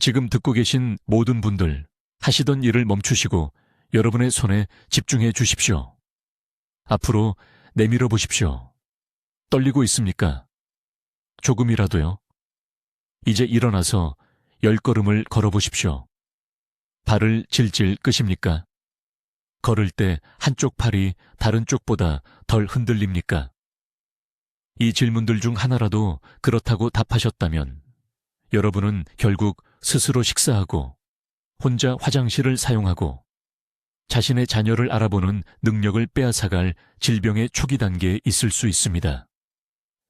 지금 듣고 계신 모든 분들, 하시던 일을 멈추시고 여러분의 손에 집중해 주십시오. 앞으로 내밀어 보십시오. 떨리고 있습니까? 조금이라도요. 이제 일어나서 10걸음을 걸어보십시오. 발을 질질 끄십니까? 걸을 때 한쪽 팔이 다른 쪽보다 덜 흔들립니까? 이 질문들 중 하나라도 그렇다고 답하셨다면 여러분은 결국 스스로 식사하고 혼자 화장실을 사용하고 자신의 자녀를 알아보는 능력을 빼앗아갈 질병의 초기 단계에 있을 수 있습니다.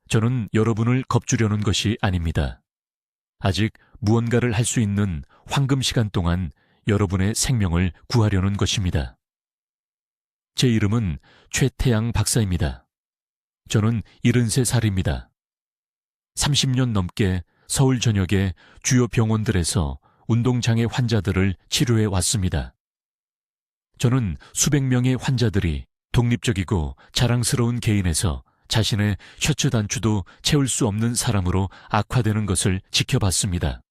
저는 여러분을 겁주려는 것이 아닙니다. 아직 무언가를 할 수 있는 황금 시간 동안 여러분의 생명을 구하려는 것입니다. 제 이름은 최태양 박사입니다. 저는 73살입니다. 30년 넘게 서울 전역의 주요 병원들에서 운동장애 환자들을 치료해 왔습니다. 저는 수백 명의 환자들이 독립적이고 자랑스러운 개인에서 자신의 셔츠 단추도 채울 수 없는 사람으로 악화되는 것을 지켜봤습니다.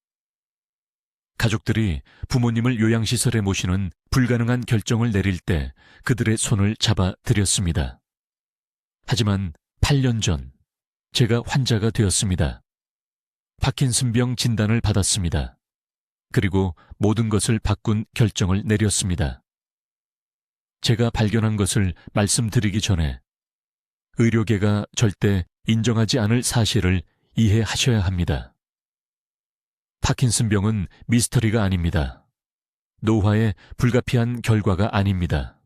가족들이 부모님을 요양시설에 모시는 불가능한 결정을 내릴 때 그들의 손을 잡아 드렸습니다. 하지만 8년 전 제가 환자가 되었습니다. 파킨슨병 진단을 받았습니다. 그리고 모든 것을 바꾼 결정을 내렸습니다. 제가 발견한 것을 말씀드리기 전에 의료계가 절대 인정하지 않을 사실을 이해하셔야 합니다. 파킨슨병은 미스터리가 아닙니다. 노화의 불가피한 결과가 아닙니다.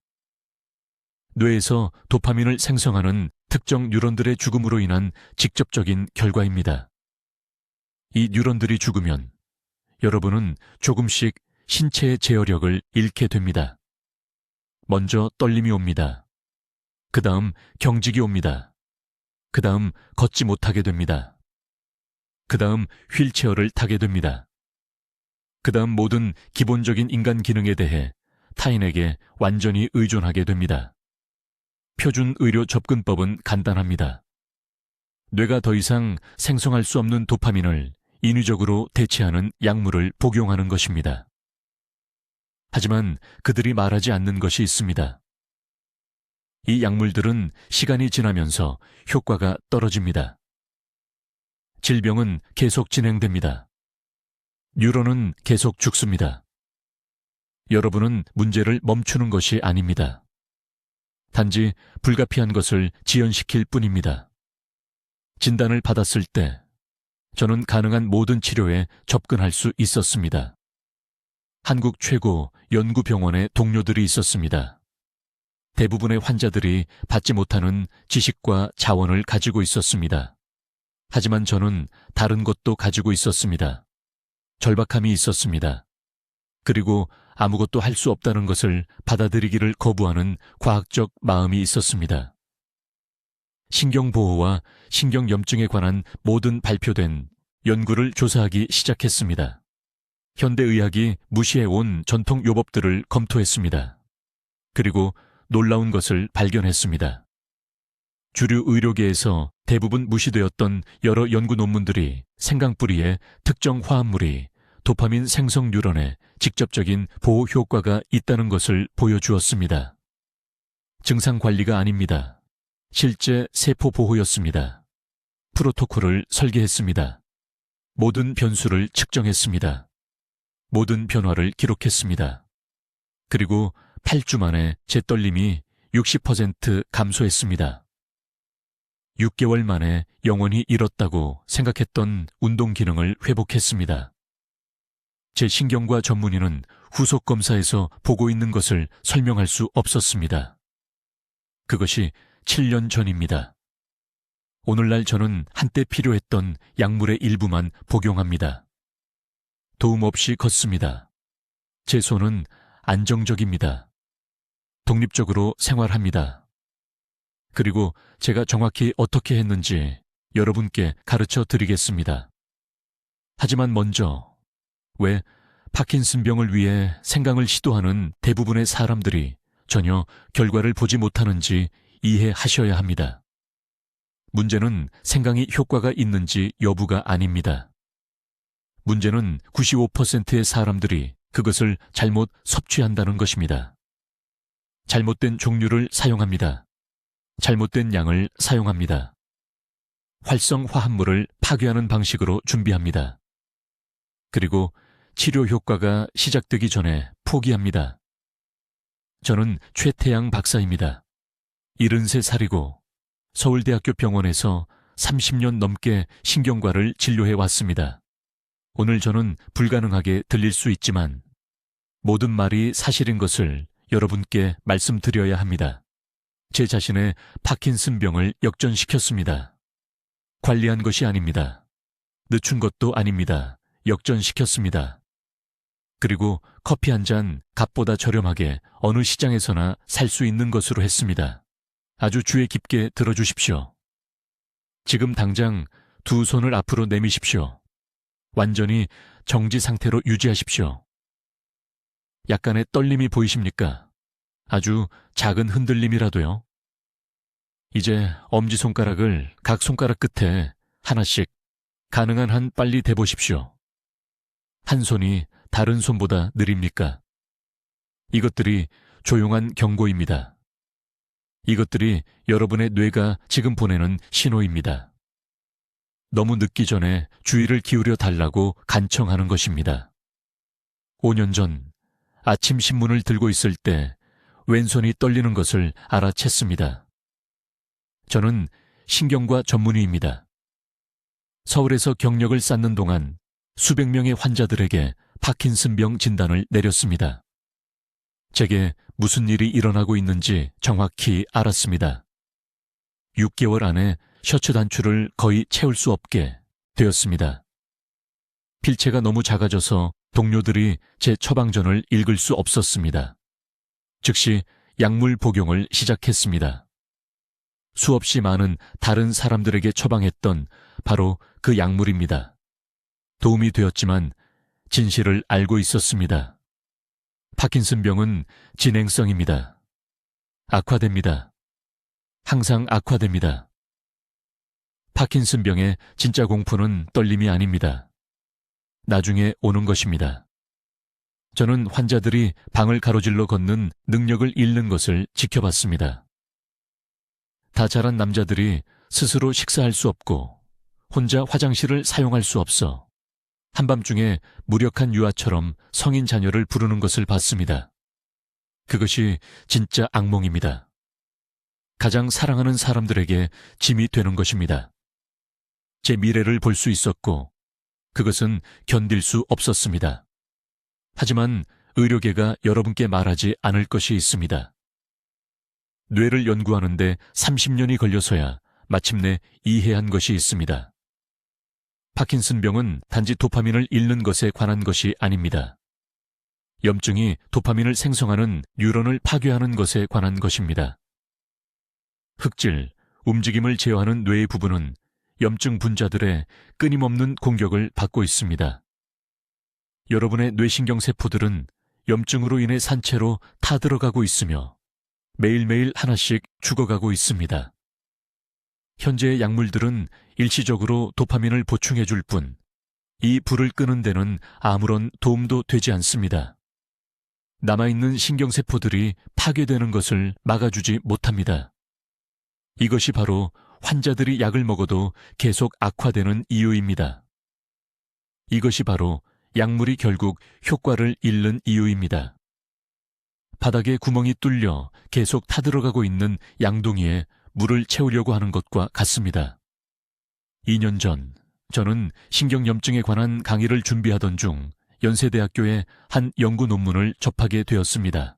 뇌에서 도파민을 생성하는 특정 뉴런들의 죽음으로 인한 직접적인 결과입니다. 이 뉴런들이 죽으면 여러분은 조금씩 신체의 제어력을 잃게 됩니다. 먼저 떨림이 옵니다. 그 다음 경직이 옵니다. 그 다음 걷지 못하게 됩니다. 그 다음 휠체어를 타게 됩니다. 그 다음 모든 기본적인 인간 기능에 대해 타인에게 완전히 의존하게 됩니다. 표준 의료 접근법은 간단합니다. 뇌가 더 이상 생성할 수 없는 도파민을 인위적으로 대체하는 약물을 복용하는 것입니다. 하지만 그들이 말하지 않는 것이 있습니다. 이 약물들은 시간이 지나면서 효과가 떨어집니다. 질병은 계속 진행됩니다. 뉴런은 계속 죽습니다. 여러분은 문제를 멈추는 것이 아닙니다. 단지 불가피한 것을 지연시킬 뿐입니다. 진단을 받았을 때 저는 가능한 모든 치료에 접근할 수 있었습니다. 한국 최고 연구병원의 동료들이 있었습니다. 대부분의 환자들이 받지 못하는 지식과 자원을 가지고 있었습니다. 하지만 저는 다른 것도 가지고 있었습니다. 절박함이 있었습니다. 그리고 아무것도 할 수 없다는 것을 받아들이기를 거부하는 과학적 마음이 있었습니다. 신경보호와 신경염증에 관한 모든 발표된 연구를 조사하기 시작했습니다. 현대의학이 무시해온 전통 요법들을 검토했습니다. 그리고 놀라운 것을 발견했습니다. 주류 의료계에서 대부분 무시되었던 여러 연구 논문들이 생강뿌리에 특정 화합물이 도파민 생성 뉴런에 직접적인 보호 효과가 있다는 것을 보여주었습니다. 증상 관리가 아닙니다. 실제 세포 보호였습니다. 프로토콜을 설계했습니다. 모든 변수를 측정했습니다. 모든 변화를 기록했습니다. 그리고 8주 만에 제 떨림이 60% 감소했습니다. 6개월 만에 영원히 잃었다고 생각했던 운동 기능을 회복했습니다. 제 신경과 전문의는 후속 검사에서 보고 있는 것을 설명할 수 없었습니다. 그것이 7년 전입니다. 오늘날 저는 한때 필요했던 약물의 일부만 복용합니다. 도움 없이 걷습니다. 제 손은 안정적입니다. 독립적으로 생활합니다. 그리고 제가 정확히 어떻게 했는지 여러분께 가르쳐 드리겠습니다. 하지만 먼저 왜 파킨슨병을 위해 생강을 시도하는 대부분의 사람들이 전혀 결과를 보지 못하는지 이해하셔야 합니다. 문제는 생강이 효과가 있는지 여부가 아닙니다. 문제는 95%의 사람들이 그것을 잘못 섭취한다는 것입니다. 잘못된 종류를 사용합니다. 잘못된 양을 사용합니다. 활성 화합물을 파괴하는 방식으로 준비합니다. 그리고 치료 효과가 시작되기 전에 포기합니다. 저는 최태양 박사입니다. 73살이고 서울대학교 병원에서 30년 넘게 신경과를 진료해 왔습니다. 오늘 저는 불가능하게 들릴 수 있지만 모든 말이 사실인 것을 여러분께 말씀드려야 합니다. 제 자신의 파킨슨병을 역전시켰습니다. 관리한 것이 아닙니다. 늦춘 것도 아닙니다. 역전시켰습니다. 그리고 커피 한 잔 값보다 저렴하게 어느 시장에서나 살 수 있는 것으로 했습니다. 아주 주의 깊게 들어주십시오. 지금 당장 두 손을 앞으로 내미십시오. 완전히 정지 상태로 유지하십시오. 약간의 떨림이 보이십니까? 아주 작은 흔들림이라도요. 이제 엄지손가락을 각 손가락 끝에 하나씩 가능한 한 빨리 대보십시오. 한 손이 다른 손보다 느립니까? 이것들이 조용한 경고입니다. 이것들이 여러분의 뇌가 지금 보내는 신호입니다. 너무 늦기 전에 주의를 기울여 달라고 간청하는 것입니다. 5년 전 아침 신문을 들고 있을 때 왼손이 떨리는 것을 알아챘습니다. 저는 신경과 전문의입니다. 서울에서 경력을 쌓는 동안 수백 명의 환자들에게 파킨슨병 진단을 내렸습니다. 제게 무슨 일이 일어나고 있는지 정확히 알았습니다. 6개월 안에 셔츠 단추를 거의 채울 수 없게 되었습니다. 필체가 너무 작아져서 동료들이 제 처방전을 읽을 수 없었습니다. 즉시 약물 복용을 시작했습니다. 수없이 많은 다른 사람들에게 처방했던 바로 그 약물입니다. 도움이 되었지만 진실을 알고 있었습니다. 파킨슨병은 진행성입니다. 악화됩니다. 항상 악화됩니다. 파킨슨병의 진짜 공포는 떨림이 아닙니다. 나중에 오는 것입니다. 저는 환자들이 방을 가로질러 걷는 능력을 잃는 것을 지켜봤습니다. 다 자란 남자들이 스스로 식사할 수 없고 혼자 화장실을 사용할 수 없어 한밤중에 무력한 유아처럼 성인 자녀를 부르는 것을 봤습니다. 그것이 진짜 악몽입니다. 가장 사랑하는 사람들에게 짐이 되는 것입니다. 제 미래를 볼 수 있었고 그것은 견딜 수 없었습니다. 하지만 의료계가 여러분께 말하지 않을 것이 있습니다. 뇌를 연구하는데 30년이 걸려서야 마침내 이해한 것이 있습니다. 파킨슨병은 단지 도파민을 잃는 것에 관한 것이 아닙니다. 염증이 도파민을 생성하는 뉴런을 파괴하는 것에 관한 것입니다. 흑질, 움직임을 제어하는 뇌의 부분은 염증 분자들의 끊임없는 공격을 받고 있습니다. 여러분의 뇌신경세포들은 염증으로 인해 산채로 타들어가고 있으며 매일매일 하나씩 죽어가고 있습니다. 현재의 약물들은 일시적으로 도파민을 보충해 줄 뿐, 이 불을 끄는 데는 아무런 도움도 되지 않습니다. 남아있는 신경세포들이 파괴되는 것을 막아주지 못합니다. 이것이 바로 환자들이 약을 먹어도 계속 악화되는 이유입니다. 이것이 바로 약물이 결국 효과를 잃는 이유입니다. 바닥에 구멍이 뚫려 계속 타들어가고 있는 양동이에 물을 채우려고 하는 것과 같습니다. 2년 전 저는 신경염증에 관한 강의를 준비하던 중 연세대학교의 한 연구 논문을 접하게 되었습니다.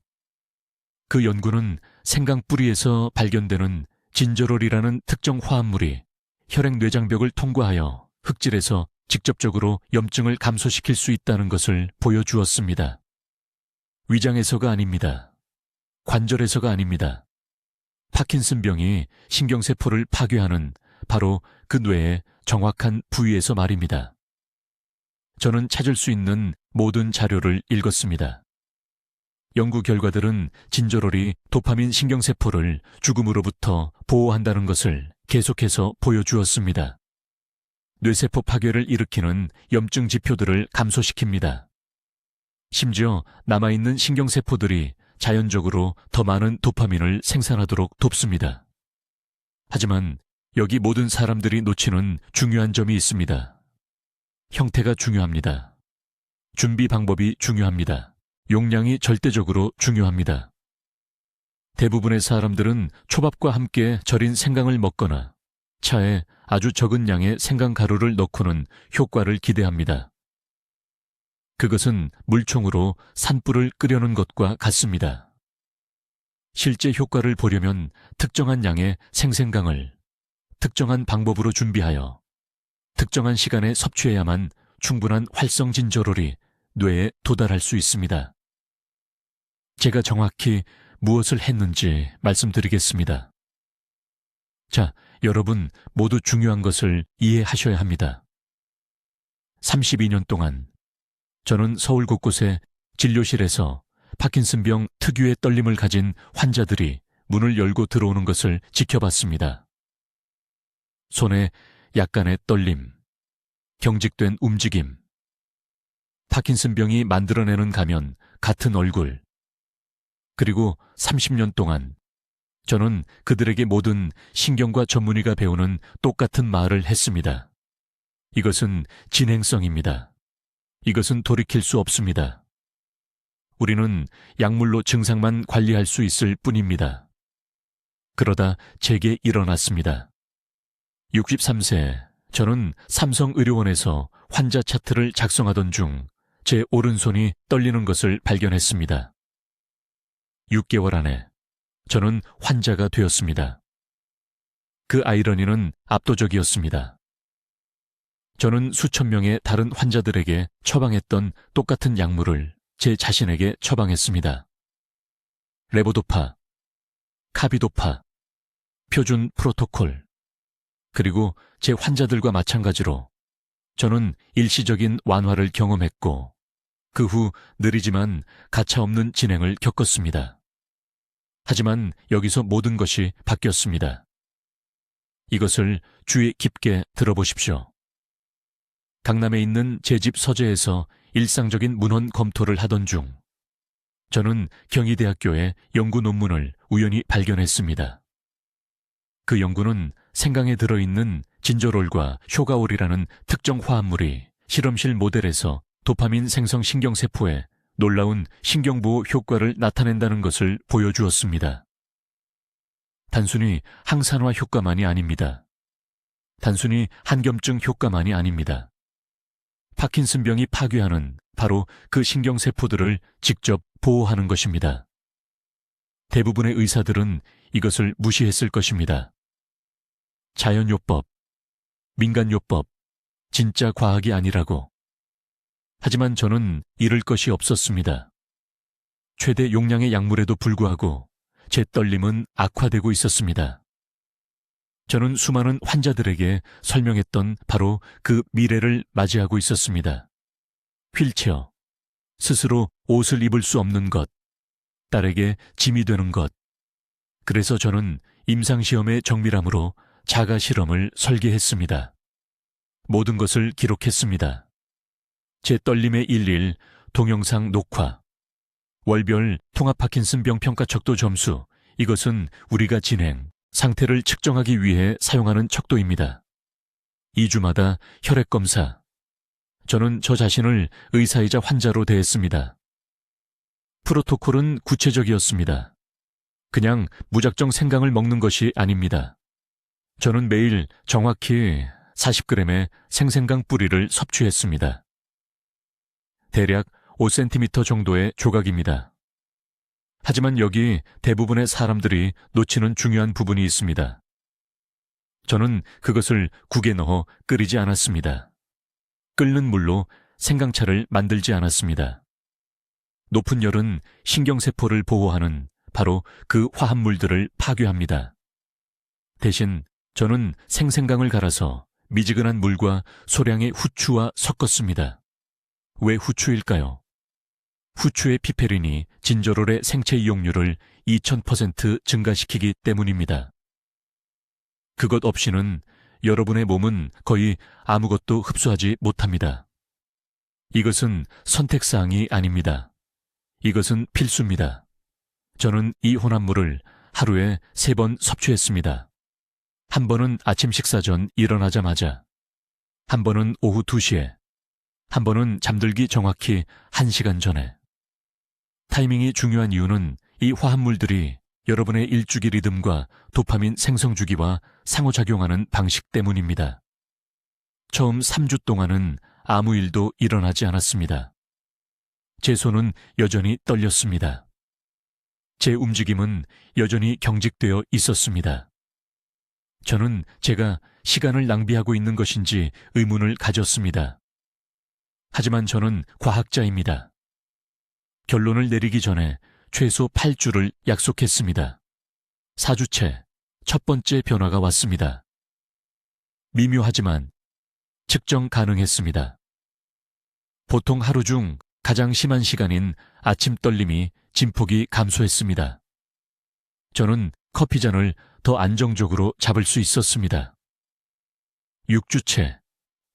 그 연구는 생강 뿌리에서 발견되는 진저롤이라는 특정 화합물이 혈액뇌장벽을 통과하여 흑질에서 직접적으로 염증을 감소시킬 수 있다는 것을 보여주었습니다. 위장에서가 아닙니다. 관절에서가 아닙니다. 파킨슨병이 신경세포를 파괴하는 바로 그 뇌의 정확한 부위에서 말입니다. 저는 찾을 수 있는 모든 자료를 읽었습니다. 연구 결과들은 진저롤이 도파민 신경세포를 죽음으로부터 보호한다는 것을 계속해서 보여주었습니다. 뇌세포 파괴를 일으키는 염증 지표들을 감소시킵니다. 심지어 남아있는 신경세포들이 자연적으로 더 많은 도파민을 생산하도록 돕습니다. 하지만 여기 모든 사람들이 놓치는 중요한 점이 있습니다. 형태가 중요합니다. 준비 방법이 중요합니다. 용량이 절대적으로 중요합니다. 대부분의 사람들은 초밥과 함께 절인 생강을 먹거나 차에 아주 적은 양의 생강 가루를 넣고는 효과를 기대합니다. 그것은 물총으로 산불을 끄려는 것과 같습니다. 실제 효과를 보려면 특정한 양의 생생강을 특정한 방법으로 준비하여 특정한 시간에 섭취해야만 충분한 활성 진저롤이 뇌에 도달할 수 있습니다. 제가 정확히 무엇을 했는지 말씀드리겠습니다. 자, 여러분 모두 중요한 것을 이해하셔야 합니다. 32년 동안 저는 서울 곳곳에 진료실에서 파킨슨병 특유의 떨림을 가진 환자들이 문을 열고 들어오는 것을 지켜봤습니다. 손에 약간의 떨림, 경직된 움직임, 파킨슨병이 만들어내는 가면 같은 얼굴, 그리고 30년 동안 저는 그들에게 모든 신경과 전문의가 배우는 똑같은 말을 했습니다. 이것은 진행성입니다. 이것은 돌이킬 수 없습니다. 우리는 약물로 증상만 관리할 수 있을 뿐입니다. 그러다 제게 일어났습니다. 63세, 저는 삼성의료원에서 환자 차트를 작성하던 중 제 오른손이 떨리는 것을 발견했습니다. 6개월 안에 저는 환자가 되었습니다. 그 아이러니는 압도적이었습니다. 저는 수천 명의 다른 환자들에게 처방했던 똑같은 약물을 제 자신에게 처방했습니다. 레보도파, 카비도파, 표준 프로토콜, 그리고 제 환자들과 마찬가지로 저는 일시적인 완화를 경험했고 그 후 느리지만 가차없는 진행을 겪었습니다. 하지만 여기서 모든 것이 바뀌었습니다. 이것을 주의 깊게 들어보십시오. 강남에 있는 제 집 서재에서 일상적인 문헌 검토를 하던 중 저는 경희대학교의 연구 논문을 우연히 발견했습니다. 그 연구는 생강에 들어있는 진저롤과 효가올이라는 특정 화합물이 실험실 모델에서 도파민 생성 신경세포에 놀라운 신경보호 효과를 나타낸다는 것을 보여주었습니다. 단순히 항산화 효과만이 아닙니다. 단순히 한겸증 효과만이 아닙니다. 파킨슨병이 파괴하는 바로 그 신경세포들을 직접 보호하는 것입니다. 대부분의 의사들은 이것을 무시했을 것입니다. 자연요법, 민간요법, 진짜 과학이 아니라고. 하지만 저는 잃을 것이 없었습니다. 최대 용량의 약물에도 불구하고 제 떨림은 악화되고 있었습니다. 저는 수많은 환자들에게 설명했던 바로 그 미래를 맞이하고 있었습니다. 휠체어, 스스로 옷을 입을 수 없는 것, 딸에게 짐이 되는 것. 그래서 저는 임상시험의 정밀함으로 자가 실험을 설계했습니다. 모든 것을 기록했습니다. 제 떨림의 일일 동영상 녹화, 월별 통합 파킨슨병 평가 척도 점수, 이것은 우리가 진행, 상태를 측정하기 위해 사용하는 척도입니다. 2주마다 혈액검사. 저는 저 자신을 의사이자 환자로 대했습니다. 프로토콜은 구체적이었습니다. 그냥 무작정 생강을 먹는 것이 아닙니다. 저는 매일 정확히 40g의 생생강 뿌리를 섭취했습니다. 대략 5cm 정도의 조각입니다. 하지만 여기 대부분의 사람들이 놓치는 중요한 부분이 있습니다. 저는 그것을 국에 넣어 끓이지 않았습니다. 끓는 물로 생강차를 만들지 않았습니다. 높은 열은 신경세포를 보호하는 바로 그 화합물들을 파괴합니다. 대신 저는 생생강을 갈아서 미지근한 물과 소량의 후추와 섞었습니다. 왜 후추일까요? 후추의 피페린이 진저롤의 생체 이용률을 2000% 증가시키기 때문입니다. 그것 없이는 여러분의 몸은 거의 아무것도 흡수하지 못합니다. 이것은 선택사항이 아닙니다. 이것은 필수입니다. 저는 이 혼합물을 하루에 3번 섭취했습니다. 한 번은 아침 식사 전 일어나자마자, 한 번은 오후 2시에, 한 번은 잠들기 정확히 1시간 전에. 타이밍이 중요한 이유는 이 화합물들이 여러분의 일주기 리듬과 도파민 생성 주기와 상호작용하는 방식 때문입니다. 처음 3주 동안은 아무 일도 일어나지 않았습니다. 제 손은 여전히 떨렸습니다. 제 움직임은 여전히 경직되어 있었습니다. 저는 제가 시간을 낭비하고 있는 것인지 의문을 가졌습니다. 하지만 저는 과학자입니다. 결론을 내리기 전에 최소 8주를 약속했습니다. 4주째 첫 번째 변화가 왔습니다. 미묘하지만 측정 가능했습니다. 보통 하루 중 가장 심한 시간인 아침 떨림이 진폭이 감소했습니다. 저는 커피잔을 더 안정적으로 잡을 수 있었습니다. 6주째,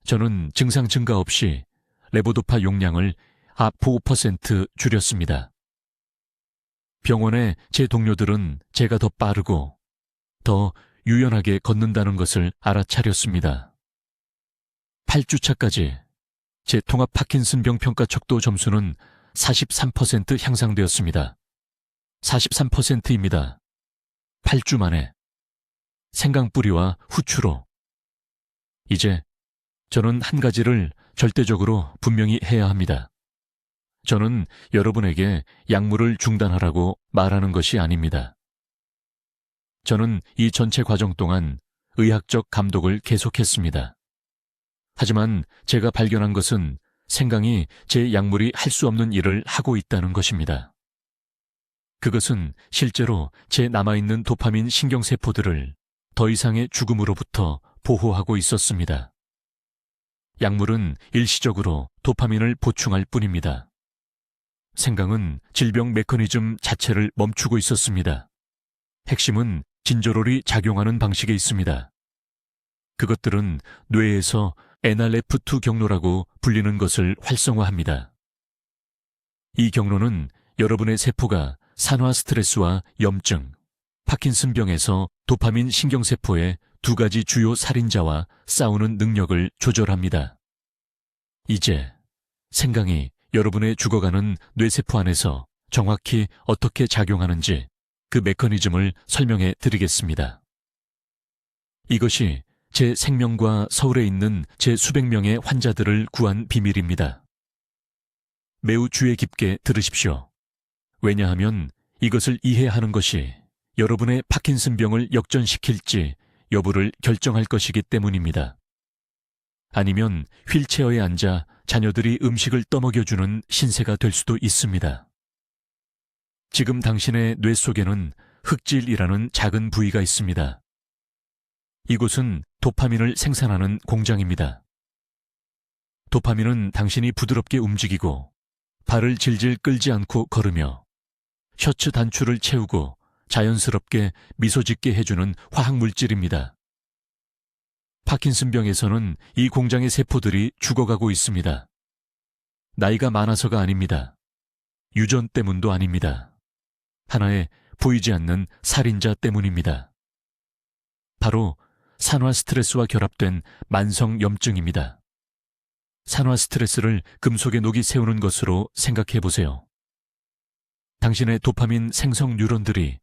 저는 증상 증가 없이 레보도파 용량을 약 5% 줄였습니다. 병원의 제 동료들은 제가 더 빠르고 더 유연하게 걷는다는 것을 알아차렸습니다. 8주차까지 제 통합 파킨슨병 평가 척도 점수는 43% 향상되었습니다. 43%입니다. 8주 만에 생강뿌리와 후추로. 이제 저는 한 가지를 절대적으로 분명히 해야 합니다. 저는 여러분에게 약물을 중단하라고 말하는 것이 아닙니다. 저는 이 전체 과정 동안 의학적 감독을 계속했습니다. 하지만 제가 발견한 것은 생강이 제 약물이 할 수 없는 일을 하고 있다는 것입니다. 그것은 실제로 제 남아있는 도파민 신경세포들을 더 이상의 죽음으로부터 보호하고 있었습니다. 약물은 일시적으로 도파민을 보충할 뿐입니다. 생강은 질병 메커니즘 자체를 멈추고 있었습니다. 핵심은 진저롤이 작용하는 방식에 있습니다. 그것들은 뇌에서 NRF2 경로라고 불리는 것을 활성화합니다. 이 경로는 여러분의 세포가 산화 스트레스와 염증, 파킨슨병에서 도파민 신경세포의 2가지 주요 살인자와 싸우는 능력을 조절합니다. 이제 생강이 여러분의 죽어가는 뇌세포 안에서 정확히 어떻게 작용하는지 그 메커니즘을 설명해 드리겠습니다. 이것이 제 생명과 서울에 있는 제 수백 명의 환자들을 구한 비밀입니다. 매우 주의 깊게 들으십시오. 왜냐하면 이것을 이해하는 것이 여러분의 파킨슨병을 역전시킬지 여부를 결정할 것이기 때문입니다. 아니면 휠체어에 앉아 자녀들이 음식을 떠먹여주는 신세가 될 수도 있습니다. 지금 당신의 뇌 속에는 흑질이라는 작은 부위가 있습니다. 이곳은 도파민을 생산하는 공장입니다. 도파민은 당신이 부드럽게 움직이고 발을 질질 끌지 않고 걸으며 셔츠 단추를 채우고 자연스럽게 미소 짓게 해주는 화학물질입니다. 파킨슨병에서는 이 공장의 세포들이 죽어가고 있습니다. 나이가 많아서가 아닙니다. 유전 때문도 아닙니다. 하나의 보이지 않는 살인자 때문입니다. 바로 산화 스트레스와 결합된 만성 염증입니다. 산화 스트레스를 금속에 녹이 세우는 것으로 생각해 보세요. 당신의 도파민 생성 뉴런들이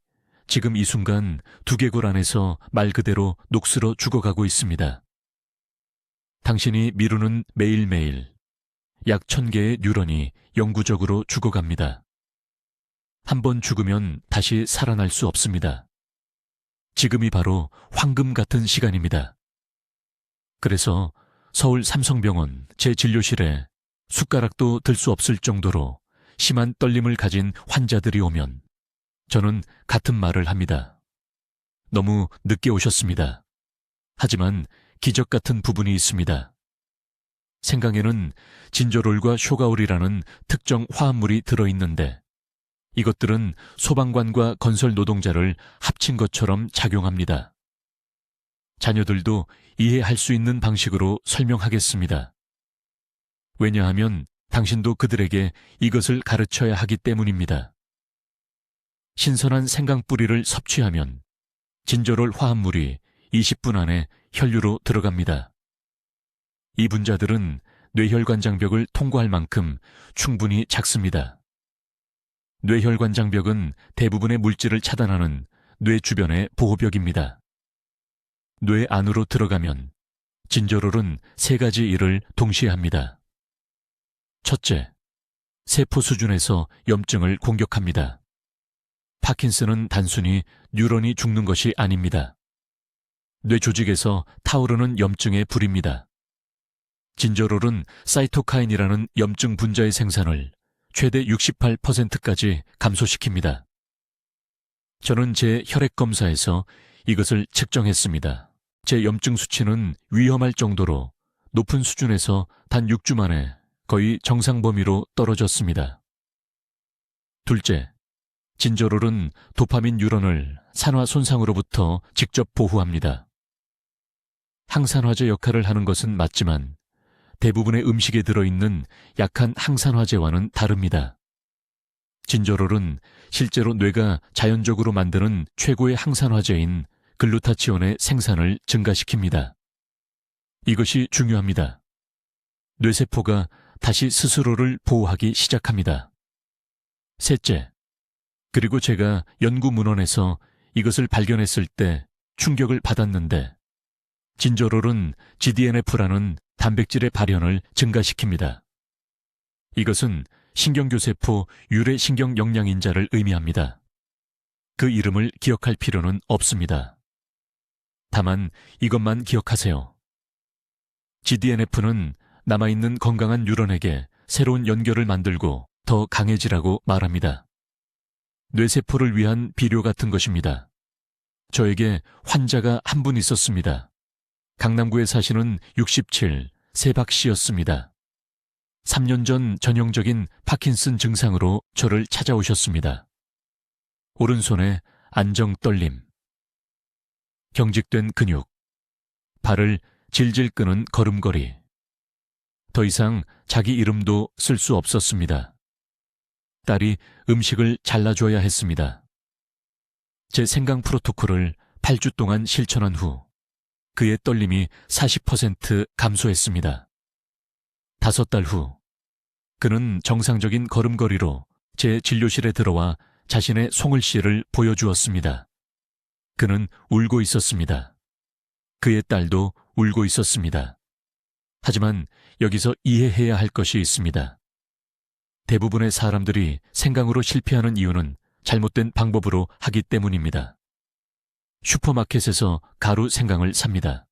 지금 이 순간 두개골 안에서 말 그대로 녹슬어 죽어가고 있습니다. 당신이 미루는 매일매일 약 1000개의 뉴런이 영구적으로 죽어갑니다. 한 번 죽으면 다시 살아날 수 없습니다. 지금이 바로 황금 같은 시간입니다. 그래서 서울 삼성병원 제 진료실에 숟가락도 들 수 없을 정도로 심한 떨림을 가진 환자들이 오면 저는 같은 말을 합니다. 너무 늦게 오셨습니다. 하지만 기적 같은 부분이 있습니다. 생강에는 진저롤과 쇼가올이라는 특정 화합물이 들어있는데 이것들은 소방관과 건설 노동자를 합친 것처럼 작용합니다. 자녀들도 이해할 수 있는 방식으로 설명하겠습니다. 왜냐하면 당신도 그들에게 이것을 가르쳐야 하기 때문입니다. 신선한 생강뿌리를 섭취하면 진저롤 화합물이 20분 안에 혈류로 들어갑니다. 이 분자들은 뇌혈관 장벽을 통과할 만큼 충분히 작습니다. 뇌혈관 장벽은 대부분의 물질을 차단하는 뇌 주변의 보호벽입니다. 뇌 안으로 들어가면 진저롤은 3가지 일을 동시에 합니다. 첫째, 세포 수준에서 염증을 공격합니다. 파킨슨은 단순히 뉴런이 죽는 것이 아닙니다. 뇌 조직에서 타오르는 염증의 불입니다. 진저롤은 사이토카인이라는 염증 분자의 생산을 최대 68%까지 감소시킵니다. 저는 제 혈액 검사에서 이것을 측정했습니다. 제 염증 수치는 위험할 정도로 높은 수준에서 단 6주 만에 거의 정상 범위로 떨어졌습니다. 둘째, 진저롤은 도파민 뉴런을 산화 손상으로부터 직접 보호합니다. 항산화제 역할을 하는 것은 맞지만 대부분의 음식에 들어있는 약한 항산화제와는 다릅니다. 진저롤은 실제로 뇌가 자연적으로 만드는 최고의 항산화제인 글루타치온의 생산을 증가시킵니다. 이것이 중요합니다. 뇌세포가 다시 스스로를 보호하기 시작합니다. 셋째, 그리고 제가 연구 문헌에서 이것을 발견했을 때 충격을 받았는데 진저롤은 GDNF라는 단백질의 발현을 증가시킵니다. 이것은 신경교세포 유래신경 영양인자를 의미합니다. 그 이름을 기억할 필요는 없습니다. 다만 이것만 기억하세요. GDNF는 남아있는 건강한 뉴런에게 새로운 연결을 만들고 더 강해지라고 말합니다. 뇌세포를 위한 비료 같은 것입니다. 저에게 환자가 한 분 있었습니다. 강남구에 사시는 67, 세박 씨였습니다. 3년 전 전형적인 파킨슨 증상으로 저를 찾아오셨습니다. 오른손에 안정 떨림, 경직된 근육, 발을 질질 끄는 걸음걸이. 더 이상 자기 이름도 쓸 수 없었습니다. 딸이 음식을 잘라줘야 했습니다. 제 생강 프로토콜을 8주 동안 실천한 후 그의 떨림이 40% 감소했습니다. 5달 후 그는 정상적인 걸음걸이로 제 진료실에 들어와 자신의 송을씨를 보여주었습니다. 그는 울고 있었습니다. 그의 딸도 울고 있었습니다. 하지만 여기서 이해해야 할 것이 있습니다. 대부분의 사람들이 생강으로 실패하는 이유는 잘못된 방법으로 하기 때문입니다. 슈퍼마켓에서 가루 생강을 삽니다.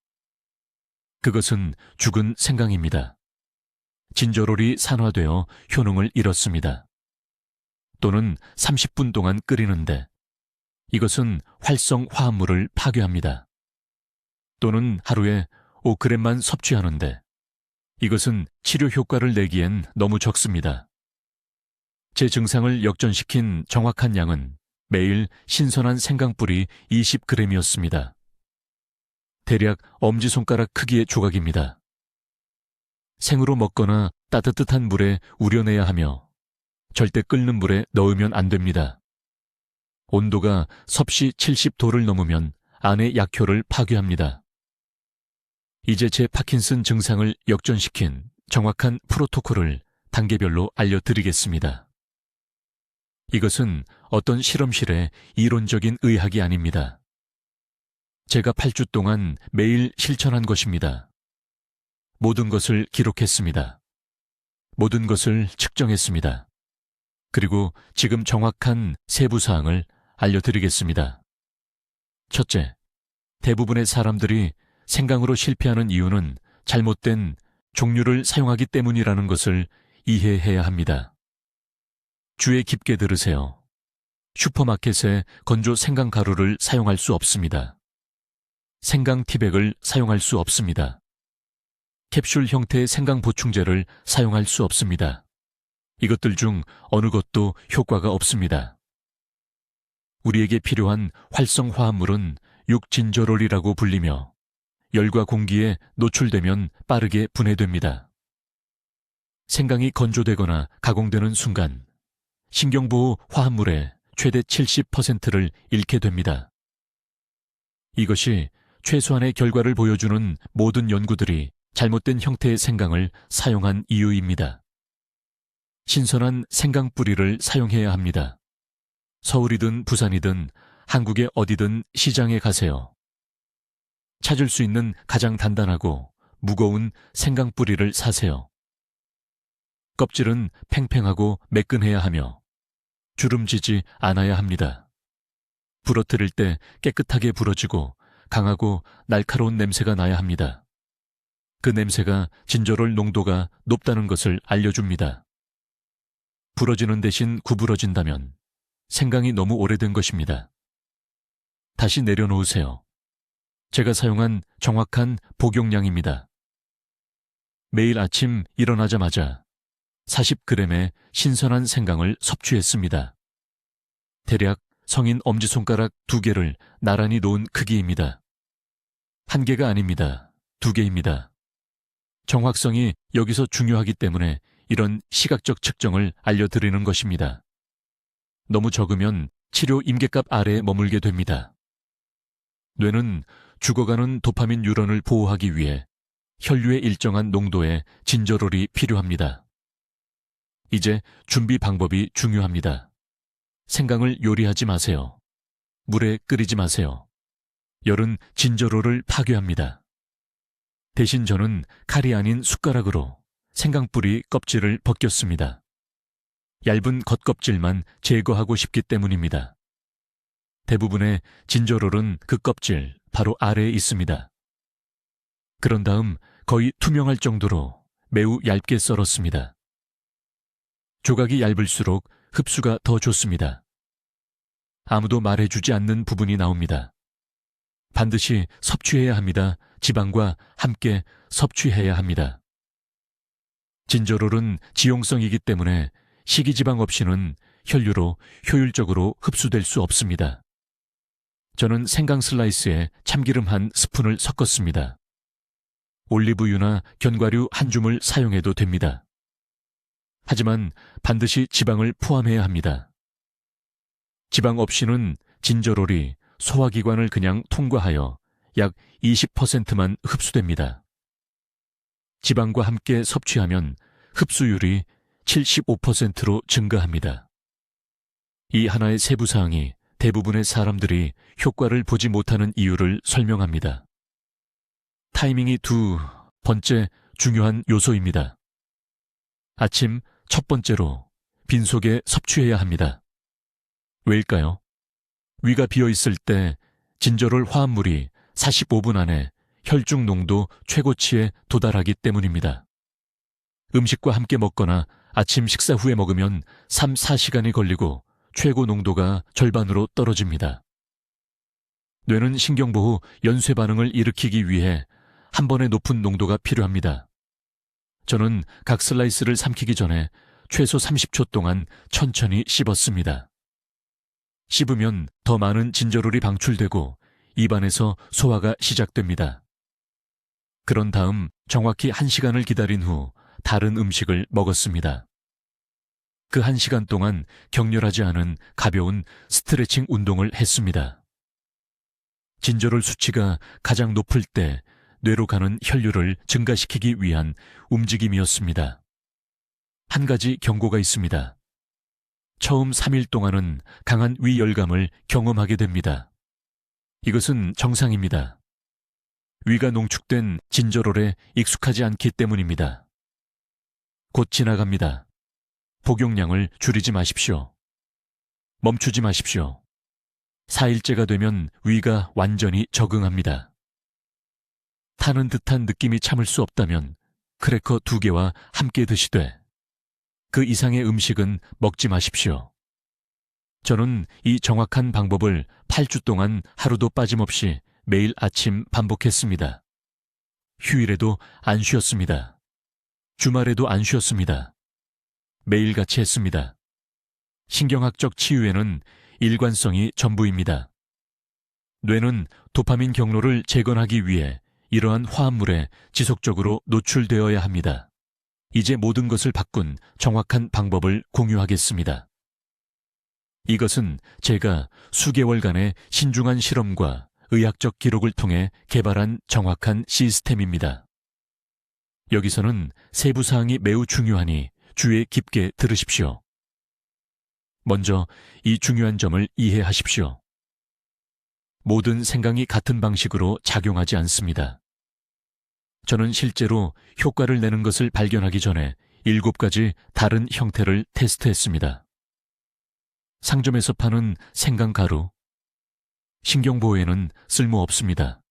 그것은 죽은 생강입니다. 진저롤이 산화되어 효능을 잃었습니다. 또는 30분 동안 끓이는데 이것은 활성 화합물을 파괴합니다. 또는 하루에 5g만 섭취하는데 이것은 치료 효과를 내기엔 너무 적습니다. 제 증상을 역전시킨 정확한 양은 매일 신선한 생강뿌리 20g이었습니다. 대략 엄지손가락 크기의 조각입니다. 생으로 먹거나 따뜻한 물에 우려내야 하며 절대 끓는 물에 넣으면 안 됩니다. 온도가 섭씨 70도를 넘으면 안의 약효를 파괴합니다. 이제 제 파킨슨 증상을 역전시킨 정확한 프로토콜을 단계별로 알려드리겠습니다. 이것은 어떤 실험실의 이론적인 의학이 아닙니다. 제가 8주 동안 매일 실천한 것입니다. 모든 것을 기록했습니다. 모든 것을 측정했습니다. 그리고 지금 정확한 세부 사항을 알려드리겠습니다. 첫째, 대부분의 사람들이 생강으로 실패하는 이유는 잘못된 종류를 사용하기 때문이라는 것을 이해해야 합니다. 귀에 깊게 들으세요. 슈퍼마켓에 건조 생강 가루를 사용할 수 없습니다. 생강 티백을 사용할 수 없습니다. 캡슐 형태의 생강 보충제를 사용할 수 없습니다. 이것들 중 어느 것도 효과가 없습니다. 우리에게 필요한 활성 화합물은 6진저롤이라고 불리며 열과 공기에 노출되면 빠르게 분해됩니다. 생강이 건조되거나 가공되는 순간 신경보호 화합물의 최대 70%를 잃게 됩니다. 이것이 최소한의 결과를 보여주는 모든 연구들이 잘못된 형태의 생강을 사용한 이유입니다. 신선한 생강 뿌리를 사용해야 합니다. 서울이든 부산이든 한국의 어디든 시장에 가세요. 찾을 수 있는 가장 단단하고 무거운 생강 뿌리를 사세요. 껍질은 팽팽하고 매끈해야 하며 주름지지 않아야 합니다. 부러뜨릴 때 깨끗하게 부러지고 강하고 날카로운 냄새가 나야 합니다. 그 냄새가 진저롤 농도가 높다는 것을 알려줍니다. 부러지는 대신 구부러진다면 생강이 너무 오래된 것입니다. 다시 내려놓으세요. 제가 사용한 정확한 복용량입니다. 매일 아침 일어나자마자 40g의 신선한 생강을 섭취했습니다. 대략 성인 엄지손가락 2개를 나란히 놓은 크기입니다. 1개가 아닙니다. 2개입니다. 정확성이 여기서 중요하기 때문에 이런 시각적 측정을 알려드리는 것입니다. 너무 적으면 치료 임계값 아래에 머물게 됩니다. 뇌는 죽어가는 도파민 뉴런을 보호하기 위해 혈류의 일정한 농도의 진저롤이 필요합니다. 이제 준비 방법이 중요합니다. 생강을 요리하지 마세요. 물에 끓이지 마세요. 열은 진저롤을 파괴합니다. 대신 저는 칼이 아닌 숟가락으로 생강뿌리 껍질을 벗겼습니다. 얇은 겉껍질만 제거하고 싶기 때문입니다. 대부분의 진저롤은 그 껍질 바로 아래에 있습니다. 그런 다음 거의 투명할 정도로 매우 얇게 썰었습니다. 조각이 얇을수록 흡수가 더 좋습니다. 아무도 말해주지 않는 부분이 나옵니다. 반드시 섭취해야 합니다. 지방과 함께 섭취해야 합니다. 진저롤은 지용성이기 때문에 식이지방 없이는 혈류로 효율적으로 흡수될 수 없습니다. 저는 생강 슬라이스에 참기름 한 스푼을 섞었습니다. 올리브유나 견과류 한 줌을 사용해도 됩니다. 하지만 반드시 지방을 포함해야 합니다. 지방 없이는 진저롤이 소화기관을 그냥 통과하여 약 20%만 흡수됩니다. 지방과 함께 섭취하면 흡수율이 75%로 증가합니다. 이 하나의 세부사항이 대부분의 사람들이 효과를 보지 못하는 이유를 설명합니다. 타이밍이 2번째 중요한 요소입니다. 아침 첫 번째로 빈속에 섭취해야 합니다. 왜일까요? 위가 비어있을 때 진저롤 화합물이 45분 안에 혈중 농도 최고치에 도달하기 때문입니다. 음식과 함께 먹거나 아침 식사 후에 먹으면 3, 4시간이 걸리고 최고 농도가 절반으로 떨어집니다. 뇌는 신경보호 연쇄 반응을 일으키기 위해 한 번에 높은 농도가 필요합니다. 저는 각 슬라이스를 삼키기 전에 최소 30초 동안 천천히 씹었습니다. 씹으면 더 많은 진저롤이 방출되고 입안에서 소화가 시작됩니다. 그런 다음 정확히 1시간을 기다린 후 다른 음식을 먹었습니다. 그 1시간 동안 격렬하지 않은 가벼운 스트레칭 운동을 했습니다. 진저롤 수치가 가장 높을 때 뇌로 가는 혈류를 증가시키기 위한 움직임이었습니다. 한 가지 경고가 있습니다. 처음 3일 동안은 강한 위열감을 경험하게 됩니다. 이것은 정상입니다. 위가 농축된 진저롤에 익숙하지 않기 때문입니다. 곧 지나갑니다. 복용량을 줄이지 마십시오. 멈추지 마십시오. 4일째가 되면 위가 완전히 적응합니다. 타는 듯한 느낌이 참을 수 없다면 크래커 2개와 함께 드시되 그 이상의 음식은 먹지 마십시오. 저는 이 정확한 방법을 8주 동안 하루도 빠짐없이 매일 아침 반복했습니다. 휴일에도 안 쉬었습니다. 주말에도 안 쉬었습니다. 매일같이 했습니다. 신경학적 치유에는 일관성이 전부입니다. 뇌는 도파민 경로를 재건하기 위해 이러한 화합물에 지속적으로 노출되어야 합니다. 이제 모든 것을 바꾼 정확한 방법을 공유하겠습니다. 이것은 제가 수개월간의 신중한 실험과 의학적 기록을 통해 개발한 정확한 시스템입니다. 여기서는 세부 사항이 매우 중요하니 주의 깊게 들으십시오. 먼저 이 중요한 점을 이해하십시오. 모든 생강이 같은 방식으로 작용하지 않습니다. 저는 실제로 효과를 내는 것을 발견하기 전에 7가지 다른 형태를 테스트했습니다. 상점에서 파는 생강가루, 신경보호에는 쓸모없습니다.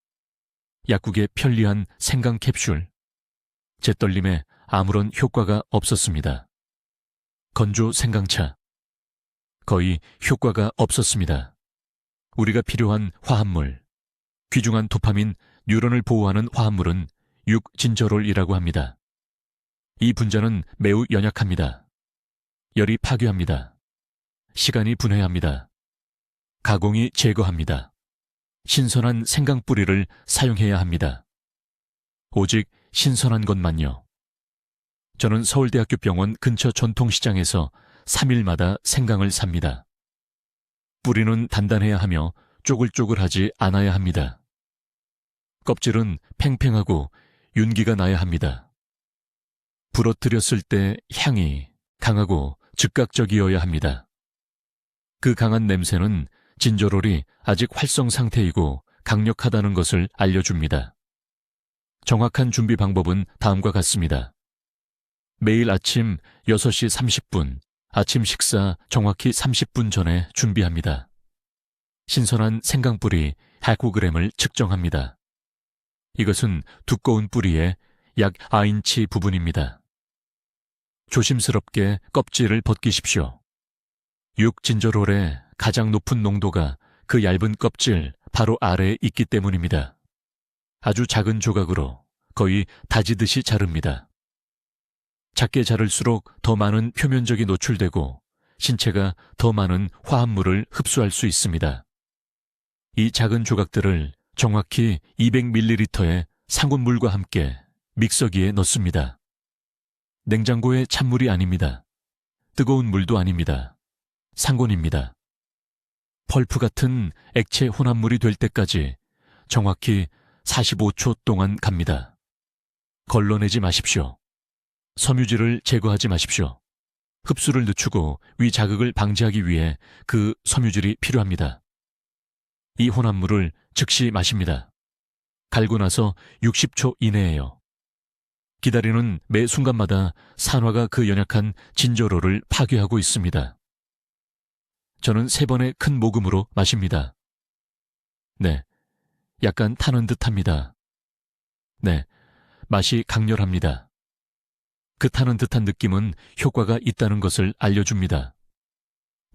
약국의 편리한 생강 캡슐, 제 떨림에 아무런 효과가 없었습니다. 건조 생강차, 거의 효과가 없었습니다. 우리가 필요한 화합물, 귀중한 도파민, 뉴런을 보호하는 화합물은 6진저롤이라고 합니다. 이 분자는 매우 연약합니다. 열이 파괴합니다. 시간이 분해합니다. 가공이 제거합니다. 신선한 생강 뿌리를 사용해야 합니다. 오직 신선한 것만요. 저는 서울대학교 병원 근처 전통시장에서 3일마다 생강을 삽니다. 뿌리는 단단해야 하며 쪼글쪼글하지 않아야 합니다. 껍질은 팽팽하고 윤기가 나야 합니다. 부러뜨렸을 때 향이 강하고 즉각적이어야 합니다. 그 강한 냄새는 진저롤이 아직 활성 상태이고 강력하다는 것을 알려줍니다. 정확한 준비 방법은 다음과 같습니다. 매일 아침 6시 30분, 아침 식사 정확히 30분 전에 준비합니다. 신선한 생강뿌리 100g을 측정합니다. 이것은 두꺼운 뿌리의 약 9인치 부분입니다. 조심스럽게 껍질을 벗기십시오. 6진저롤의 가장 높은 농도가 그 얇은 껍질 바로 아래에 있기 때문입니다. 아주 작은 조각으로 거의 다지듯이 자릅니다. 작게 자를수록 더 많은 표면적이 노출되고 신체가 더 많은 화합물을 흡수할 수 있습니다. 이 작은 조각들을 정확히 200ml의 상온물과 함께 믹서기에 넣습니다. 냉장고의 찬물이 아닙니다. 뜨거운 물도 아닙니다. 상온입니다. 펄프 같은 액체 혼합물이 될 때까지 정확히 45초 동안 갑니다. 걸러내지 마십시오. 섬유질을 제거하지 마십시오. 흡수를 늦추고 위 자극을 방지하기 위해 그 섬유질이 필요합니다. 이 혼합물을 즉시 마십니다. 갈고 나서 60초 이내에요. 기다리는 매 순간마다 산화가 그 연약한 진저롤을 파괴하고 있습니다. 저는 3번의 큰 모금으로 마십니다. 네, 약간 타는 듯합니다. 네, 맛이 강렬합니다. 그 타는 듯한 느낌은 효과가 있다는 것을 알려줍니다.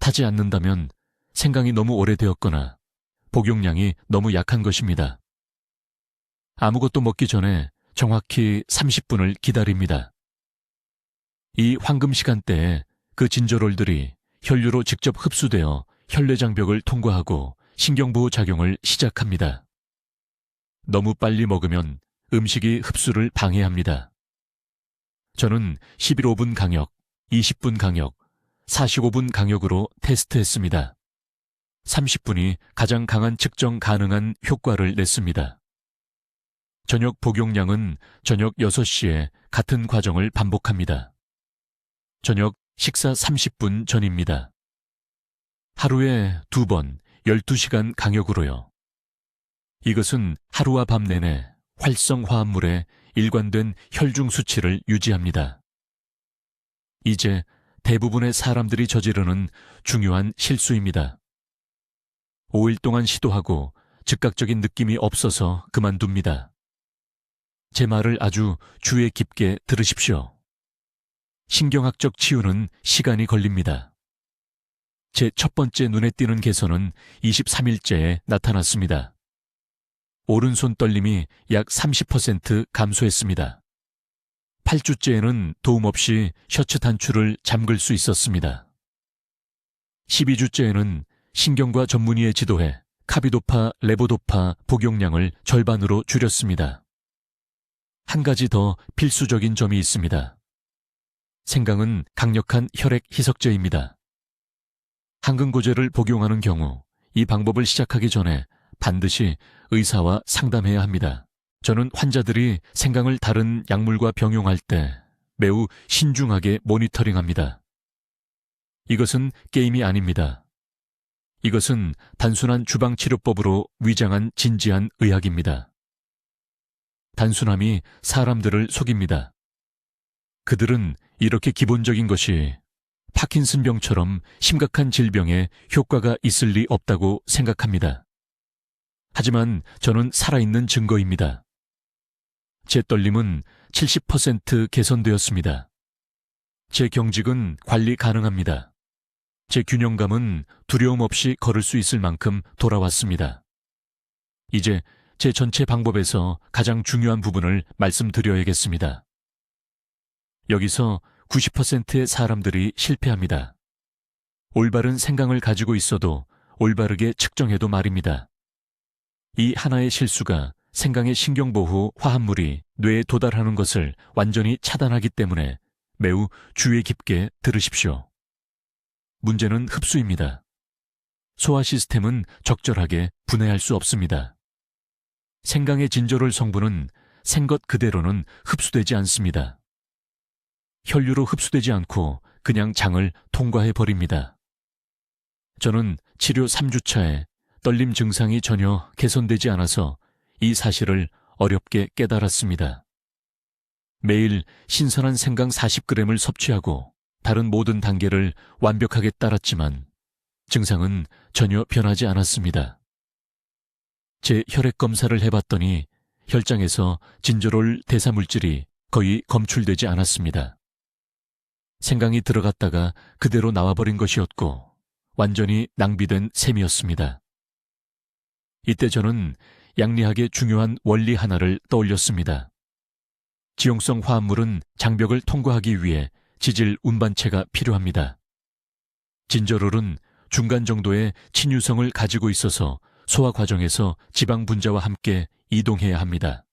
타지 않는다면 생강이 너무 오래되었거나 복용량이 너무 약한 것입니다. 아무것도 먹기 전에 정확히 30분을 기다립니다. 이 황금 시간대에 그 진저롤들이 혈류로 직접 흡수되어 혈내장벽을 통과하고 신경보호 작용을 시작합니다. 너무 빨리 먹으면 음식이 흡수를 방해합니다. 저는 11.5분 강역, 20분 강역, 45분 강역으로 테스트했습니다. 30분이 가장 강한 측정 가능한 효과를 냈습니다. 저녁 복용량은 저녁 6시에 같은 과정을 반복합니다. 저녁 식사 30분 전입니다. 하루에 2번 12시간 강역으로요. 이것은 하루와 밤 내내 활성 화합물의 일관된 혈중 수치를 유지합니다. 이제 대부분의 사람들이 저지르는 중요한 실수입니다. 5일 동안 시도하고 즉각적인 느낌이 없어서 그만둡니다. 제 말을 아주 주의 깊게 들으십시오. 신경학적 치유는 시간이 걸립니다. 제 첫 번째 눈에 띄는 개선은 23일째에 나타났습니다. 오른손 떨림이 약 30% 감소했습니다. 8주째에는 도움 없이 셔츠 단추를 잠글 수 있었습니다. 12주째에는 신경과 전문의의 지도에 카비도파, 레보도파 복용량을 절반으로 줄였습니다. 한 가지 더 필수적인 점이 있습니다. 생강은 강력한 혈액 희석제입니다. 항근고제를 복용하는 경우 이 방법을 시작하기 전에 반드시 의사와 상담해야 합니다. 저는 환자들이 생강을 다른 약물과 병용할 때 매우 신중하게 모니터링합니다. 이것은 게임이 아닙니다. 이것은 단순한 주방치료법으로 위장한 진지한 의학입니다. 단순함이 사람들을 속입니다. 그들은 이렇게 기본적인 것이 파킨슨병처럼 심각한 질병에 효과가 있을 리 없다고 생각합니다. 하지만 저는 살아있는 증거입니다. 제 떨림은 70% 개선되었습니다. 제 경직은 관리 가능합니다. 제 균형감은 두려움 없이 걸을 수 있을 만큼 돌아왔습니다. 이제 제 전체 방법에서 가장 중요한 부분을 말씀드려야겠습니다. 여기서 90%의 사람들이 실패합니다. 올바른 생각을 가지고 있어도 올바르게 측정해도 말입니다. 이 하나의 실수가 생강의 신경보호 화합물이 뇌에 도달하는 것을 완전히 차단하기 때문에 매우 주의 깊게 들으십시오. 문제는 흡수입니다. 소화 시스템은 적절하게 분해할 수 없습니다. 생강의 진저롤 성분은 생것 그대로는 흡수되지 않습니다. 혈류로 흡수되지 않고 그냥 장을 통과해 버립니다. 저는 치료 3주차에 떨림 증상이 전혀 개선되지 않아서 이 사실을 어렵게 깨달았습니다. 매일 신선한 생강 40g을 섭취하고 다른 모든 단계를 완벽하게 따랐지만 증상은 전혀 변하지 않았습니다. 제 혈액 검사를 해봤더니 혈장에서 진저롤 대사물질이 거의 검출되지 않았습니다. 생강이 들어갔다가 그대로 나와버린 것이었고 완전히 낭비된 셈이었습니다. 이때 저는 양리학의 중요한 원리 하나를 떠올렸습니다. 지용성 화합물은 장벽을 통과하기 위해 지질 운반체가 필요합니다. 진저롤은 중간 정도의 친유성을 가지고 있어서 소화 과정에서 지방 분자와 함께 이동해야 합니다.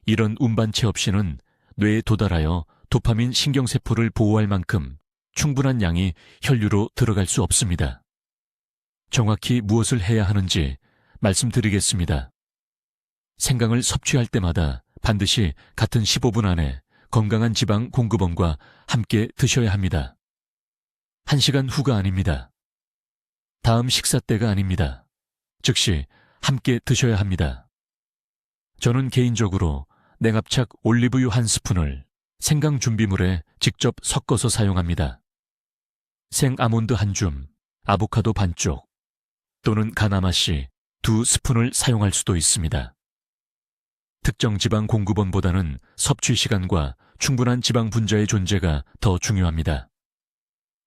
이런 운반체 없이는 뇌에 도달하여 도파민 신경세포를 보호할 만큼 충분한 양이 혈류로 들어갈 수 없습니다. 정확히 무엇을 해야 하는지 말씀드리겠습니다. 생강을 섭취할 때마다 반드시 같은 15분 안에 건강한 지방 공급원과 함께 드셔야 합니다. 1시간 후가 아닙니다. 다음 식사 때가 아닙니다. 즉시 함께 드셔야 합니다. 저는 개인적으로 냉압착 올리브유 1스푼을 생강 준비물에 직접 섞어서 사용합니다. 생 아몬드 1줌, 아보카도 반쪽, 또는 가나마씨 2스푼을 사용할 수도 있습니다. 특정 지방 공급원보다는 섭취 시간과 충분한 지방 분자의 존재가 더 중요합니다.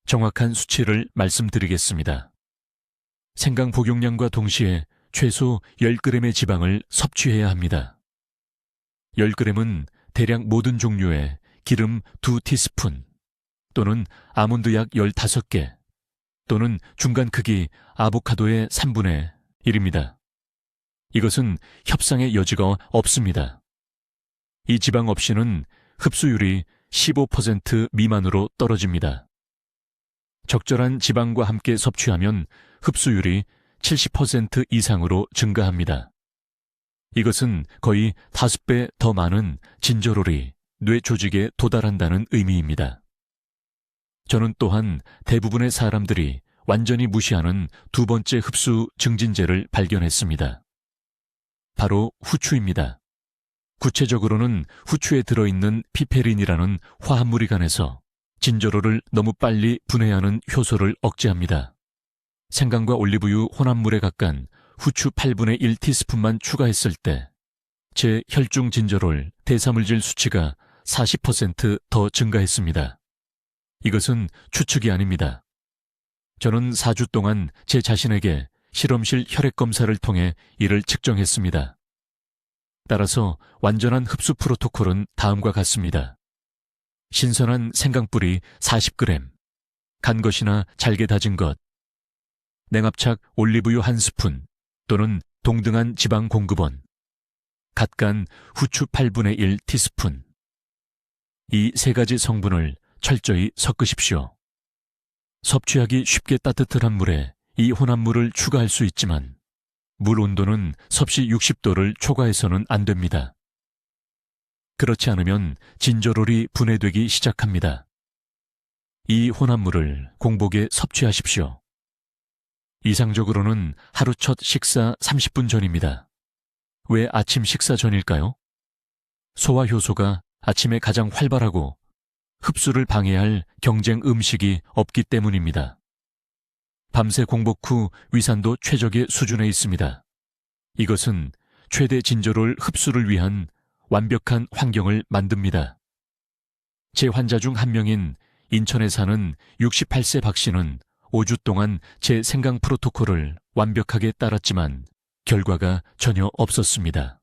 정확한 수치를 말씀드리겠습니다. 생강 복용량과 동시에 최소 10g의 지방을 섭취해야 합니다. 10g은 대략 모든 종류의 기름 2티스푼 또는 아몬드 약 15개 또는 중간 크기 아보카도의 3분의 1입니다. 이것은 협상의 여지가 없습니다. 이 지방 없이는 흡수율이 15% 미만으로 떨어집니다. 적절한 지방과 함께 섭취하면 흡수율이 70% 이상으로 증가합니다. 이것은 거의 5배 더 많은 진저롤이 뇌 조직에 도달한다는 의미입니다. 저는 또한 대부분의 사람들이 완전히 무시하는 두 번째 흡수 증진제를 발견했습니다. 바로 후추입니다. 구체적으로는 후추에 들어있는 피페린이라는 화합물이 간해서 진저롤을 너무 빨리 분해하는 효소를 억제합니다. 생강과 올리브유 혼합물에 각각 후추 8분의 1티스푼만 추가했을 때 제 혈중 진저롤 대사물질 수치가 40% 증가했습니다. 이것은 추측이 아닙니다. 저는 4주 동안 제 자신에게 실험실 혈액 검사를 통해 이를 측정했습니다. 따라서 완전한 흡수 프로토콜은 다음과 같습니다. 신선한 생강뿌리 40g, 간 것이나 잘게 다진 것, 냉압착 올리브유 1스푼 또는 동등한 지방 공급원, 갓간 후추 8분의 1 티스푼. 이 세 가지 성분을 철저히 섞으십시오. 섭취하기 쉽게 따뜻한 물에 이 혼합물을 추가할 수 있지만 물 온도는 섭씨 60도를 초과해서는 안 됩니다. 그렇지 않으면 진저롤이 분해되기 시작합니다. 이 혼합물을 공복에 섭취하십시오. 이상적으로는 하루 첫 식사 30분 전입니다. 왜 아침 식사 전일까요? 소화 효소가 아침에 가장 활발하고 흡수를 방해할 경쟁 음식이 없기 때문입니다. 밤새 공복 후 위산도 최적의 수준에 있습니다. 이것은 최대 진저롤 흡수를 위한 완벽한 환경을 만듭니다. 제 환자 중 한 명인 인천에 사는 68세 박 씨는 5주 동안 제 생강 프로토콜을 완벽하게 따랐지만 결과가 전혀 없었습니다.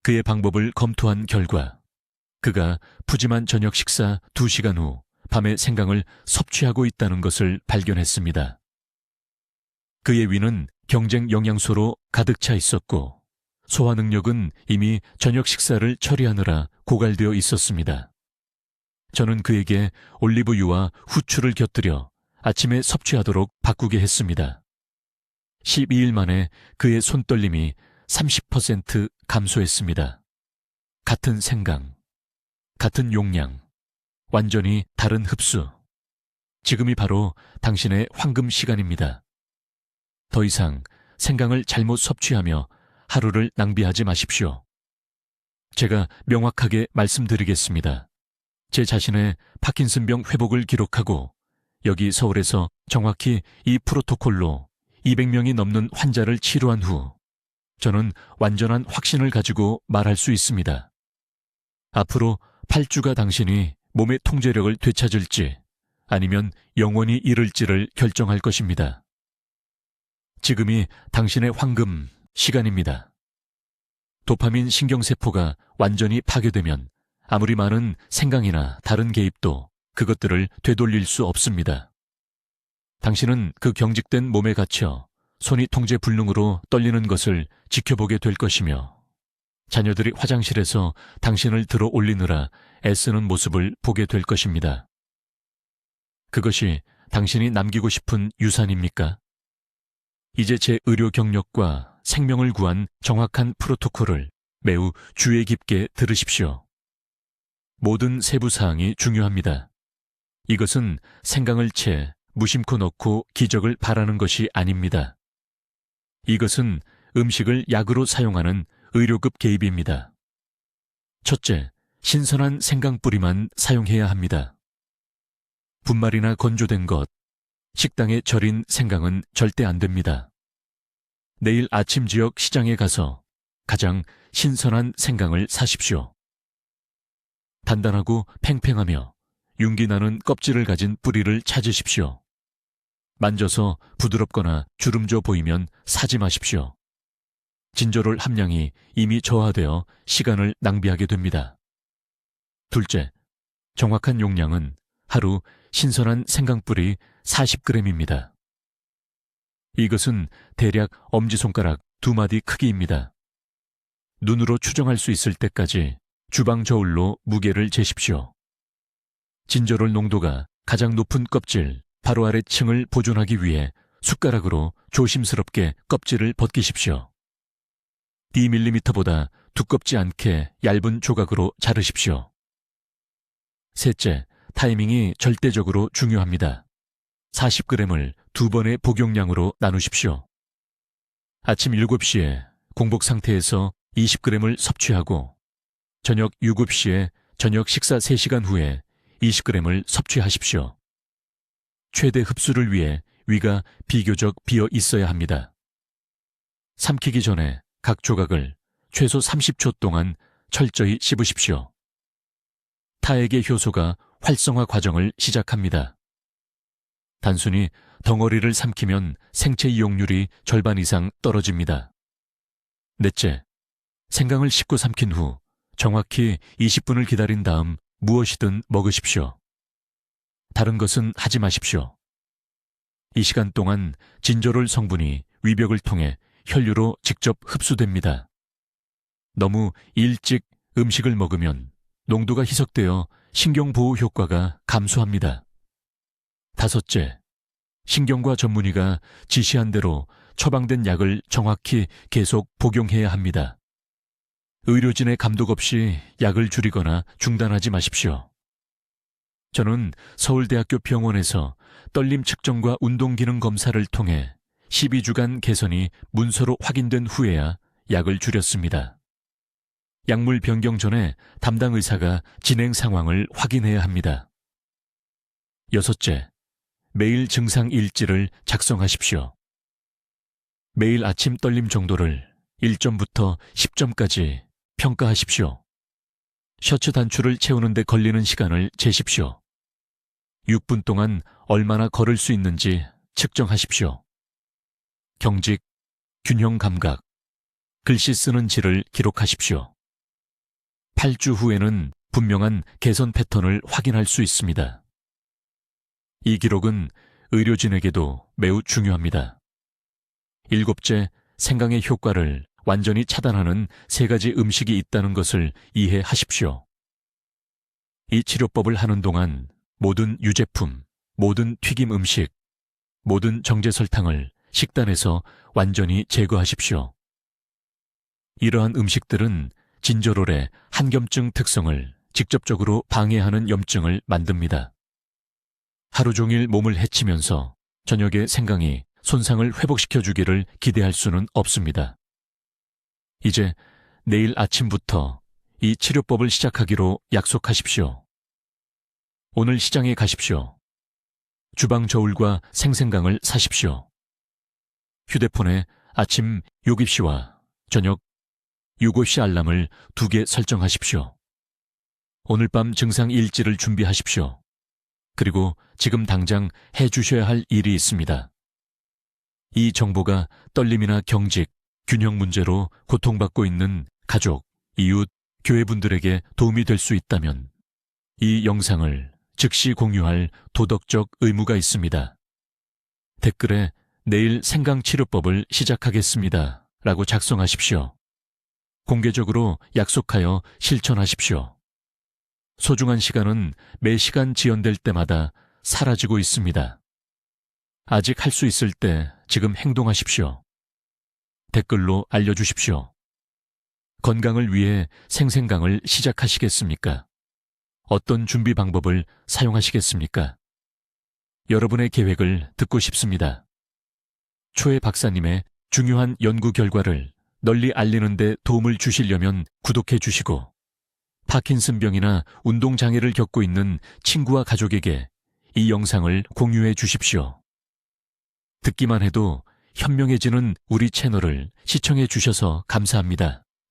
그의 방법을 검토한 결과 그가 푸짐한 저녁 식사 2시간 후 밤에 생강을 섭취하고 있다는 것을 발견했습니다. 그의 위는 경쟁 영양소로 가득 차 있었고 소화 능력은 이미 저녁 식사를 처리하느라 고갈되어 있었습니다. 저는 그에게 올리브유와 후추를 곁들여 아침에 섭취하도록 바꾸게 했습니다. 12일 만에 그의 손떨림이 30% 감소했습니다. 같은 생강, 같은 용량, 완전히 다른 흡수. 지금이 바로 당신의 황금 시간입니다. 더 이상 생강을 잘못 섭취하며 하루를 낭비하지 마십시오. 제가 명확하게 말씀드리겠습니다. 제 자신의 파킨슨병 회복을 기록하고 여기 서울에서 정확히 이 프로토콜로 200명이 넘는 환자를 치료한 후 저는 완전한 확신을 가지고 말할 수 있습니다. 앞으로 8주가 당신이 몸의 통제력을 되찾을지 아니면 영원히 잃을지를 결정할 것입니다. 지금이 당신의 황금 시간입니다. 도파민 신경세포가 완전히 파괴되면 아무리 많은 생강이나 다른 개입도 그것들을 되돌릴 수 없습니다. 당신은 그 경직된 몸에 갇혀 손이 통제 불능으로 떨리는 것을 지켜보게 될 것이며 자녀들이 화장실에서 당신을 들어 올리느라 애쓰는 모습을 보게 될 것입니다. 그것이 당신이 남기고 싶은 유산입니까? 이제 제 의료 경력과 생명을 구한 정확한 프로토콜을 매우 주의 깊게 들으십시오. 모든 세부 사항이 중요합니다. 이것은 생강을 채 무심코 넣고 기적을 바라는 것이 아닙니다. 이것은 음식을 약으로 사용하는 의료급 개입입니다. 첫째, 신선한 생강뿌리만 사용해야 합니다. 분말이나 건조된 것, 식당에 절인 생강은 절대 안 됩니다. 내일 아침 지역 시장에 가서 가장 신선한 생강을 사십시오. 단단하고 팽팽하며 윤기 나는 껍질을 가진 뿌리를 찾으십시오. 만져서 부드럽거나 주름져 보이면 사지 마십시오. 진저롤 함량이 이미 저하되어 시간을 낭비하게 됩니다. 둘째, 정확한 용량은 하루 신선한 생강뿌리 40g입니다. 이것은 대략 엄지손가락 2마디 크기입니다. 눈으로 추정할 수 있을 때까지 주방 저울로 무게를 재십시오. 진저롤 농도가 가장 높은 껍질 바로 아래 층을 보존하기 위해 숟가락으로 조심스럽게 껍질을 벗기십시오. Dm보다 두껍지 않게 얇은 조각으로 자르십시오. 셋째, 타이밍이 절대적으로 중요합니다. 40g을 2번의 복용량으로 나누십시오. 아침 7시에 공복 상태에서 20g을 섭취하고 저녁 7시에 저녁 식사 3시간 후에 20g을 섭취하십시오. 최대 흡수를 위해 위가 비교적 비어 있어야 합니다. 삼키기 전에 각 조각을 최소 30초 동안 철저히 씹으십시오. 타액의 효소가 활성화 과정을 시작합니다. 단순히 덩어리를 삼키면 생체 이용률이 절반 이상 떨어집니다. 넷째, 생강을 씹고 삼킨 후 정확히 20분을 기다린 다음 무엇이든 먹으십시오. 다른 것은 하지 마십시오. 이 시간 동안 진저롤 성분이 위벽을 통해 혈류로 직접 흡수됩니다. 너무 일찍 음식을 먹으면 농도가 희석되어 신경보호 효과가 감소합니다. 5째, 신경과 전문의가 지시한 대로 처방된 약을 정확히 계속 복용해야 합니다. 의료진의 감독 없이 약을 줄이거나 중단하지 마십시오. 저는 서울대학교 병원에서 떨림 측정과 운동기능 검사를 통해 12주간 개선이 문서로 확인된 후에야 약을 줄였습니다. 약물 변경 전에 담당 의사가 진행 상황을 확인해야 합니다. 6째, 매일 증상 일지를 작성하십시오. 매일 아침 떨림 정도를 1점부터 10점까지 평가하십시오. 셔츠 단추를 채우는 데 걸리는 시간을 재십시오. 6분 동안 얼마나 걸을 수 있는지 측정하십시오. 경직, 균형 감각, 글씨 쓰는 질을 기록하십시오. 8주 후에는 분명한 개선 패턴을 확인할 수 있습니다. 이 기록은 의료진에게도 매우 중요합니다. 7째, 생강의 효과를 완전히 차단하는 3가지 음식이 있다는 것을 이해하십시오. 이 치료법을 하는 동안 모든 유제품, 모든 튀김 음식, 모든 정제 설탕을 식단에서 완전히 제거하십시오. 이러한 음식들은 진저롤의 한겸증 특성을 직접적으로 방해하는 염증을 만듭니다. 하루 종일 몸을 해치면서 저녁에 생강이 손상을 회복시켜주기를 기대할 수는 없습니다. 이제 내일 아침부터 이 치료법을 시작하기로 약속하십시오. 오늘 시장에 가십시오. 주방 저울과 생생강을 사십시오. 휴대폰에 아침 6입시와 저녁 7시 알람을 2개 설정하십시오. 오늘 밤 증상 일지를 준비하십시오. 그리고 지금 당장 해주셔야 할 일이 있습니다. 이 정보가 떨림이나 경직, 균형 문제로 고통받고 있는 가족, 이웃, 교회분들에게 도움이 될 수 있다면 이 영상을 즉시 공유할 도덕적 의무가 있습니다. 댓글에 내일 생강치료법을 시작하겠습니다 라고 작성하십시오. 공개적으로 약속하여 실천하십시오. 소중한 시간은 매 시간 지연될 때마다 사라지고 있습니다. 아직 할 수 있을 때 지금 행동하십시오. 댓글로 알려주십시오. 건강을 위해 생생강을 시작하시겠습니까? 어떤 준비 방법을 사용하시겠습니까? 여러분의 계획을 듣고 싶습니다. 초에 박사님의 중요한 연구 결과를 널리 알리는 데 도움을 주시려면 구독해 주시고 파킨슨병이나 운동장애를 겪고 있는 친구와 가족에게 이 영상을 공유해 주십시오. 듣기만 해도 현명해지는 우리 채널을 시청해 주셔서 감사합니다.